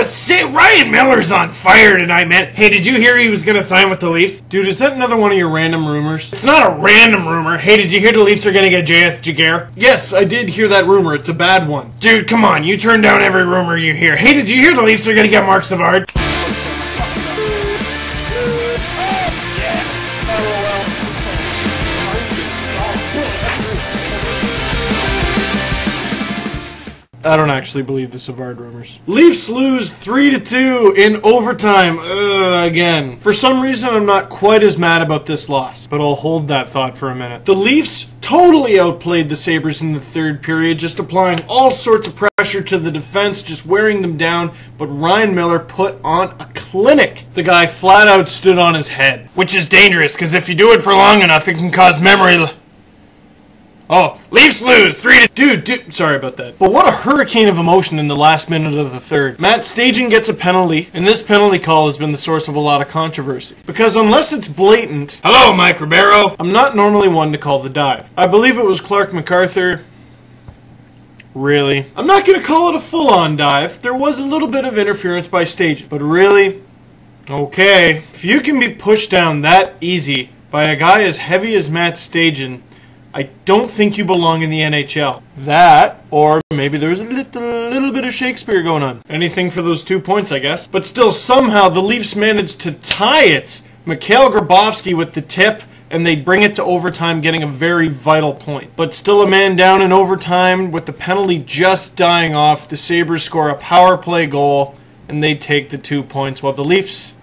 Ryan Miller's on fire tonight, man. Hey, did you hear he was gonna sign with the Leafs? Dude, is that another one of your random rumors? It's not a random rumor. Hey, did you hear the Leafs are gonna get JF Jaguar? Yes, I did hear that rumor. It's a bad one. Dude, come on. You turn down every rumor you hear. Hey, did you hear the Leafs are gonna get Mark Savard? I don't actually believe the Savard rumors. Leafs lose 3-2 in overtime again. For some reason, I'm not quite as mad about this loss, but I'll hold that thought for a minute. The Leafs totally outplayed the Sabres in the third period, just applying all sorts of pressure to the defense, just wearing them down, but Ryan Miller put on a clinic. The guy flat out stood on his head, which is dangerous, because if you do it for long enough, it can cause memory... Oh, Leafs lose 3-2. Dude, sorry about that. But what a hurricane of emotion in the last minute of the third. Matt Stajan gets a penalty, and this penalty call has been the source of a lot of controversy. Because unless it's blatant, hello, Mike Ribeiro, I'm not normally one to call the dive. I believe it was Clark MacArthur. Really? I'm not going to call it a full-on dive. There was a little bit of interference by Stajan. But really? Okay. If you can be pushed down that easy by a guy as heavy as Matt Stajan, I don't think you belong in the NHL. That, or maybe there's a little bit of Shakespeare going on. Anything for those 2 points, I guess. But still, somehow, the Leafs managed to tie it. Mikhail Grabovski with the tip, and they bring it to overtime, getting a very vital point. But still a man down in overtime, with the penalty just dying off. The Sabres score a power play goal, and they take the 2 points, while the Leafs...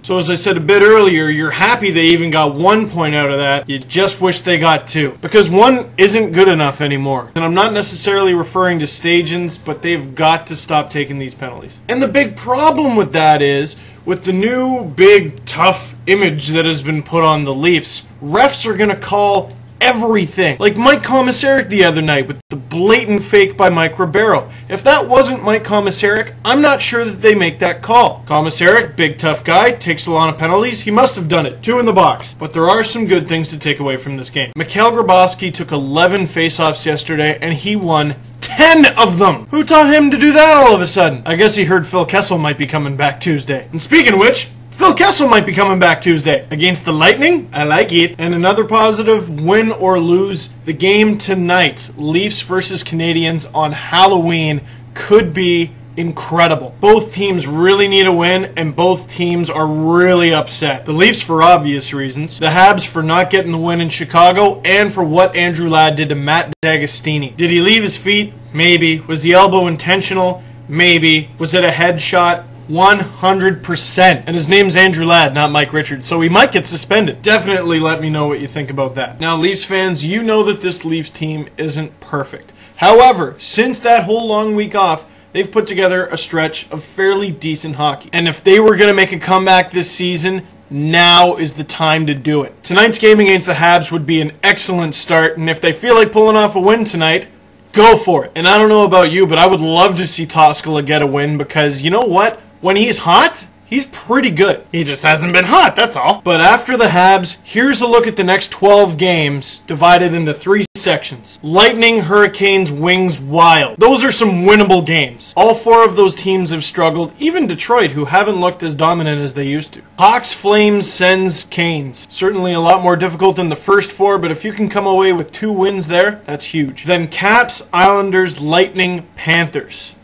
So as I said a bit earlier, you're happy they even got 1 point out of that. You just wish they got 2. Because 1 isn't good enough anymore. And I'm not necessarily referring to Stajan's, but they've got to stop taking these penalties. And the big problem with that is, with the new big tough image that has been put on the Leafs, refs are going to call everything. Like Mike Komisarek the other night with the blatant fake by Mike Ribeiro. If that wasn't Mike Komisarek, I'm not sure that they make that call. Komisarek, big tough guy, takes a lot of penalties. He must have done it. 2 in the box. But there are some good things to take away from this game. Mikhail Grabovski took 11 faceoffs yesterday and he won 10 of them. Who taught him to do that all of a sudden? I guess he heard Phil Kessel might be coming back Tuesday. And speaking of which, Phil Kessel might be coming back Tuesday. Against the Lightning? I like it. And another positive, win or lose, the game tonight, Leafs versus Canadiens on Halloween, could be incredible. Both teams really need a win, and both teams are really upset. The Leafs for obvious reasons, the Habs for not getting the win in Chicago, and for what Andrew Ladd did to Matt D'Agostini. Did he leave his feet? Maybe. Was the elbow intentional? Maybe. Was it a headshot? 100%. And his name's Andrew Ladd, not Mike Richards, so he might get suspended. Definitely let me know what you think about that. Now, Leafs fans, you know that this Leafs team isn't perfect. However, since that whole long week off, they've put together a stretch of fairly decent hockey. And if they were going to make a comeback this season, now is the time to do it. Tonight's game against the Habs would be an excellent start, and if they feel like pulling off a win tonight, go for it. And I don't know about you, but I would love to see Toskala get a win because, you know what? When he's hot, he's pretty good. He just hasn't been hot, that's all. But after the Habs, here's a look at the next 12 games divided into 3 sections. Lightning, Hurricanes, Wings, Wild. Those are some winnable games. All 4 of those teams have struggled, even Detroit, who haven't looked as dominant as they used to. Hawks, Flames, Sens, Canes. Certainly a lot more difficult than the first 4, but if you can come away with 2 wins there, that's huge. Then Caps, Islanders, Lightning, Panthers.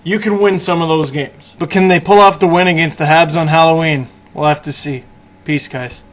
You can win some of those games. But can they pull off the win against the Habs on Halloween? We'll have to see. Peace, guys.